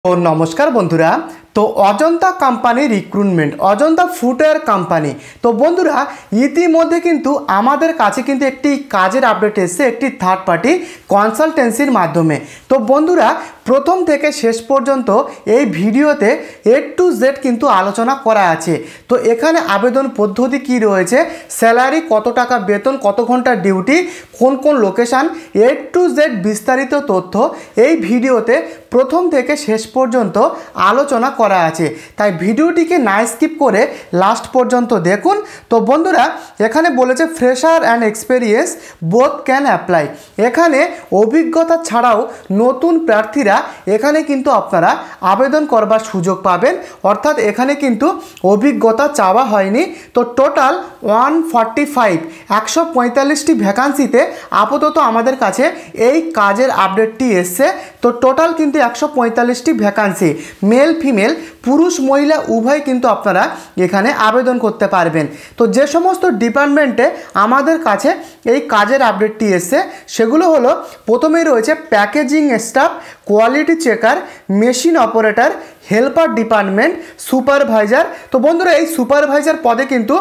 তো নমস্কার বন্ধুরা। তো Ajanta company recruitment, Ajanta footwear company. তো বন্ধুরা ইতিমধ্যে কিন্তু আমাদের কাছে কিন্তু একটি কাজের আপডেট এসেছে একটি থার্ড পার্টি কনসালটেন্সির মাধ্যমে। তো বন্ধুরা প্রথম থেকে শেষ পর্যন্ত এই ভিডিওতে A to Z কিন্তু আলোচনা করা আছে। তো এখানে আবেদন পদ্ধতি কি রয়েছে, স্যালারি কত টাকা, বেতন কত ঘন্টা ডিউটি, কোন কোন লোকেশান, A to Z বিস্তারিত তথ্য এই ভিডিওতে প্রথম থেকে শেষ পর্যন্ত আলোচনা করা আছে। তাই ভিডিওটিকে না স্কিপ করে লাস্ট পর্যন্ত দেখুন। তো বন্ধুরা এখানে বলেছে fresher and experience both can apply. এখানে অভিজ্ঞতা ছাড়াও নতুন প্রার্থীরা এখানে কিন্তু আপনারা আবেদন করবার সুযোগ পাবেন। অর্থাৎ এখানে কিন্তু অভিজ্ঞতা চাওয়া হয়নি। তো টোটাল 145টি ভ্যাকান্সিতে আপাতত আমাদের কাছে এই কাজের আপডেটটি এসছে। তো টোটাল কিন্তু 145টি ভ্যাকান্সি, মেল ফিমেল পুরুষ মহিলা উভয় কিন্তু আপনারা এখানে আবেদন করতে পারবেন। তো যে সমস্ত ডিপার্টমেন্টে আমাদের কাছে এই কাজের আপডেটটি এসছে সেগুলো হলো, প্রথমেই রয়েছে packaging staff, quality checker, machine operator, helper department, supervisor. তো বন্ধুরা এই সুপারভাইজার পদে কিন্তু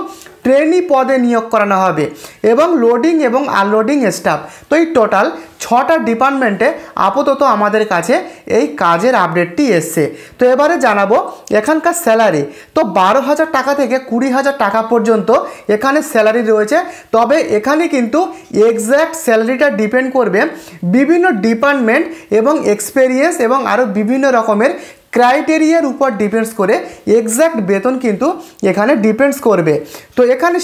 ট্রেনি পদে নিয়োগ করানো হবে এবং লোডিং এবং আনলোডিং স্টাফ। তো এই টোটাল 6টা ডিপার্টমেন্টে আপাতত আমাদের কাছে এই কাজের আপডেটটি এসছে। তো এবারে জানাবো এখানকার স্যালারি। তো 12,000 টাকা থেকে 20,000 টাকা পর্যন্ত এখানে স্যালারি রয়েছে। তবে এখানে কিন্তু এক্স্যাক্ট স্যালারিটা ডিপেন্ড করবে বিভিন্ন ডিপার্টমেন্ট এবং এক্সপেরিয়েন্স এবং আরও বিভিন্ন রকমের ক্রাইটেরিয়ার উপর ডিপেন্ডস করে এক্স্যাক্ট বেতন কিন্তু এখানে ডিপেন্ডস করবে। তো এখানে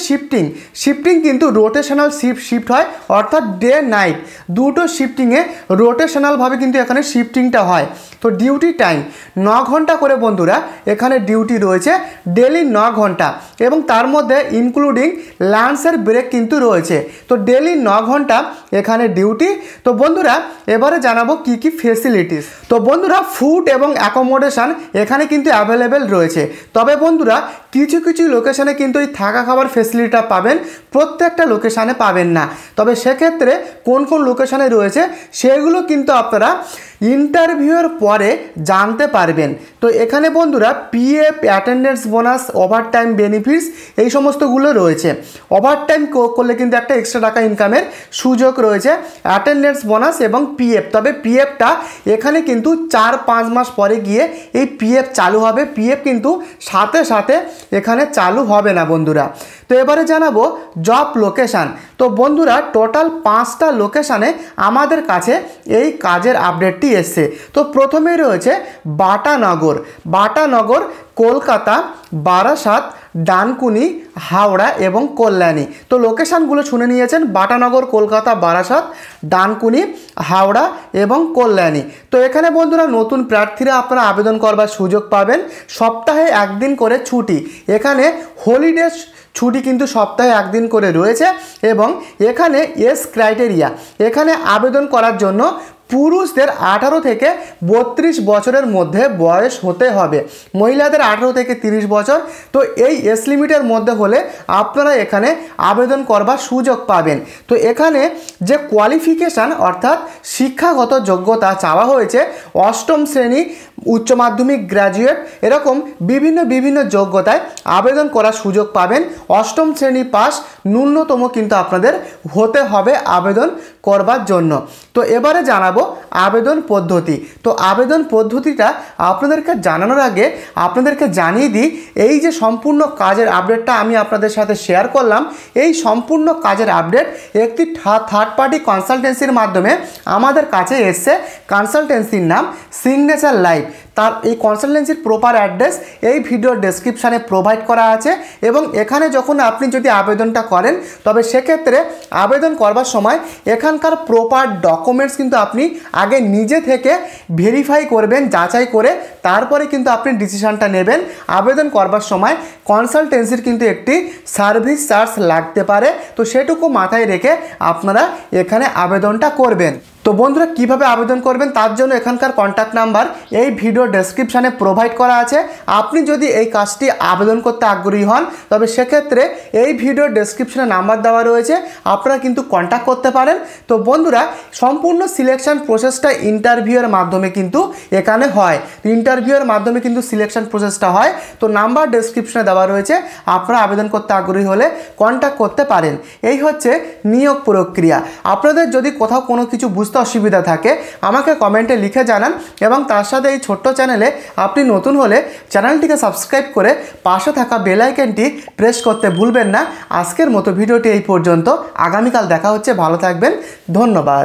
শিফটিং কিন্তু রোটেশনাল শিফট হয়, অর্থাৎ ডে নাইট দুটো শিফটিংয়ে রোটেশনালভাবে কিন্তু এখানে শিফটিংটা হয়। তো ডিউটি টাইম 9 ঘন্টা করে বন্ধুরা এখানে ডিউটি রয়েছে, ডেলি 9 ঘন্টা এবং তার মধ্যে ইনক্লুডিং লাঞ্চের ব্রেক কিন্তু রয়েছে। তো ডেলি 9 ঘন্টা এখানে ডিউটি। তো বন্ধুরা এবারে জানাবো কি কি ফেসিলিটিস। তো বন্ধুরা ফুড এবং অ্যাকোমোডেশন এখানে কিন্তু অ্যাভেলেবেল রয়েছে। তবে বন্ধুরা কিছু কিছু লোকেশানে কিন্তু এই থাকা খাবার ফেসিলিটিটা পাবেন, প্রত্যেকটা লোকেশানে পাবেন না। তবে সেক্ষেত্রে কোন কোন লোকেশানে রয়েছে সেগুলো কিন্তু আপনারা ইন্টারভিউয়ের পরে জানতে পারবেন। তো এখানে বন্ধুরা PF, attendance bonus, overtime benefits এই সমস্তগুলো রয়েছে। ওভারটাইম করলে কিন্তু একটা এক্সট্রা টাকা ইনকামের সুযোগ রয়েছে, অ্যাটেন্ডেন্স বোনাস এবং পিএফ। তবে পিএফটা এখানে কিন্তু 4-5 মাস পরে গিয়ে এই পিএফ চালু হবে, পিএফ কিন্তু সাথে সাথে এখানে চালু হবে না বন্ধুরা। তো এবারে জানাবো জব লোকেশান। তো বন্ধুরা টোটাল 5টা লোকেশানে আমাদের কাছে এই কাজের আপডেটটি এসছে। তো প্রথমেই রয়েছে বাটানগর, কলকাতা, বারাসাত, ডানকুনি, হাওড়া এবং কল্যাণী। তো লোকেশানগুলো শুনে নিয়েছেন, বাটানগর, কলকাতা, বারাসাত, ডানকুনি, হাওড়া এবং কল্যাণী। তো এখানে বন্ধুরা নতুন প্রার্থীরা আপনারা আবেদন করবার সুযোগ পাবেন। সপ্তাহে 1 দিন করে ছুটি, এখানে হলিডে ছুটি কিন্তু সপ্তাহে 1 দিন করে রয়েছে। এবং এখানে ক্রাইটেরিয়া, এখানে আবেদন করার জন্য পুরুষদের 18 থেকে 32 বছরের মধ্যে বয়স হতে হবে, মহিলাদের 18 থেকে 30 বছর। তো এই এজ লিমিটের মধ্যে হলে আপনারা এখানে আবেদন করবার সুযোগ পাবেন। তো এখানে যে কোয়ালিফিকেশান অর্থাৎ শিক্ষাগত যোগ্যতা চাওয়া হয়েছে, 8ম শ্রেণী, উচ্চ মাধ্যমিক, গ্র্যাজুয়েট এরকম বিভিন্ন যোগ্যতায় আবেদন করার সুযোগ পাবেন। 8ম শ্রেণী পাস ন্যূনতম কিন্তু আপনাদের হতে হবে আবেদন করবার জন্য। তো এবারে জানাবো আবেদন পদ্ধতি। তো আবেদন পদ্ধতিটা আপনাদেরকে জানানোর আগে আপনাদেরকে জানিয়ে দিই, এই যে সম্পূর্ণ কাজের আপডেটটা আমি আপনাদের সাথে শেয়ার করলাম, এই সম্পূর্ণ কাজের আপডেট একটি থার্ড পার্টি কনসালটেন্সির মাধ্যমে আমাদের কাছে এসছে। কনসালটেন্সির নাম সিগনেচার লাইভ। তার এই কনসালটেন্সির প্রপার অ্যাড্রেস এই ভিডিওর ডেসক্রিপশানে প্রোভাইড করা আছে। এবং এখানে যখন আপনি যদি আবেদনটা করেন তবে সেক্ষেত্রে আবেদন করবার সময় এখানকার প্রপার ডকুমেন্টস কিন্তু আপনি আগে নিজে থেকে ভেরিফাই করবেন, যাচাই করে তারপরে কিন্তু আপনি ডিসিশনটা নেবেন। আবেদন করবার সময় কনসালটেন্সির কিন্তু একটি সার্ভিস চার্জ লাগতে পারে, তো সেটুকু মাথায় রেখে আপনারা এখানে আবেদনটা করবেন। তো বন্ধুরা কিভাবে আবেদন করবেন তার জন্য এখানকার কন্ট্যাক্ট নাম্বার এই ভিডিও ডেসক্রিপশানে প্রোভাইড করা আছে। আপনি যদি এই কাজটি আবেদন করতে আগ্রহী হন তবে সেক্ষেত্রে এই ভিডিও ডেসক্রিপশানে নাম্বার দেওয়া রয়েছে, আপনারা কিন্তু কন্ট্যাক্ট করতে পারেন। তো বন্ধুরা সম্পূর্ণ সিলেকশন প্রসেসটা ইন্টারভিউয়ের মাধ্যমে কিন্তু এখানে হয়, ইন্টারভিউয়ের মাধ্যমে কিন্তু সিলেকশন প্রসেসটা হয়। তো নাম্বার ডেসক্রিপশানে দেওয়া রয়েছে, আপনারা আবেদন করতে আগ্রহী হলে কন্ট্যাক্ট করতে পারেন। এই হচ্ছে নিয়োগ প্রক্রিয়া। আপনাদের যদি কোথাও কোনো কিছু বুঝতে অসুবিধা থাকে আমাকে কমেন্টে লিখে জানান, এবং তার সাথে এই ছোট্ট চ্যানেলে আপনি নতুন হলে চ্যানেলটিকে সাবস্ক্রাইব করে পাশে থাকা বেল আইকনটি প্রেস করতে ভুলবেন না। আজকের মতো ভিডিওটি এই পর্যন্ত, আগামীকাল দেখা হচ্ছে, ভালো থাকবেন, ধন্যবাদ।